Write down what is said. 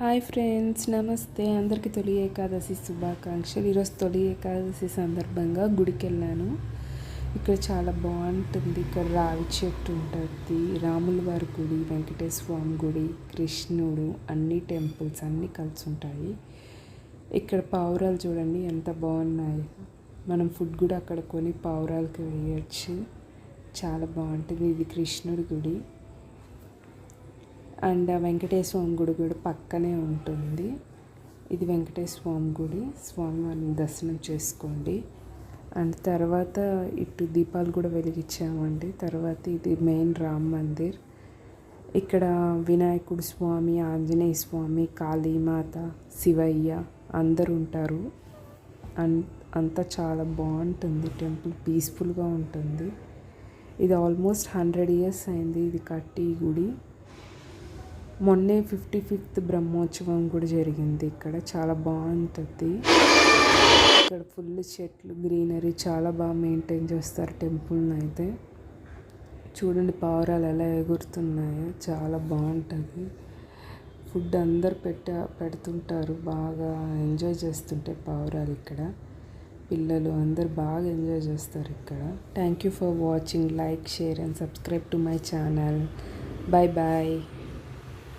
Hi friends, నమస్తే. అందరికీ తొలి ఏకాదశి శుభాకాంక్షలు. ఈరోజు తొలి ఏకాదశి సందర్భంగా గుడికి వెళ్ళాను. ఇక్కడ చాలా బాగుంటుంది. ఇక్కడ రావి చెట్టు ఉంటుంది, రాముల వారి గుడి, వెంకటేశ్వర స్వామి గుడి, కృష్ణుడు, అన్ని టెంపుల్స్ అన్నీ కలిసి ఉంటాయి. ఇక్కడ పావురాలు చూడండి ఎంత బాగున్నాయి. మనం ఫుడ్ కూడా అక్కడ కొని పావురాలకి వేయచ్చు. చాలా బాగుంటుంది. ఇది కృష్ణుడి గుడి అండ్ వెంకటేశ్వర స్వామి గుడి కూడా పక్కనే ఉంటుంది. ఇది వెంకటేశ్వర స్వామి గుడి. స్వామివారిని దర్శనం చేసుకోండి. అండ్ తర్వాత ఇటు దీపాలు కూడా వెలిగించామండి. తర్వాత ఇది మెయిన్ రామ్ మందిర్. ఇక్కడ వినాయకుడు స్వామి, ఆంజనేయ స్వామి, కాళీమాత, శివయ్య అందరు ఉంటారు. అంతా చాలా బాగుంటుంది. టెంపుల్ పీస్ఫుల్గా ఉంటుంది. ఇది ఆల్మోస్ట్ 100 years అయింది ఇది కట్టి ఈ గుడి. మొన్నే 55th బ్రహ్మోత్సవం కూడా జరిగింది. ఇక్కడ చాలా బాగుంటుంది. ఇక్కడ ఫుల్ చెట్లు, గ్రీనరీ చాలా బాగా మెయింటైన్ చేస్తారు టెంపుల్ని అయితే. చూడండి పావురాలు ఎలా ఎగురుతున్నాయో, చాలా బాగుంటుంది. ఫుడ్ అందరు పెడుతుంటారు. బాగా ఎంజాయ్ చేస్తుంటే పావురాలు ఇక్కడ పిల్లలు అందరు బాగా ఎంజాయ్ చేస్తారు ఇక్కడ. Thank you for watching. Like, share and subscribe to my channel. Bye bye.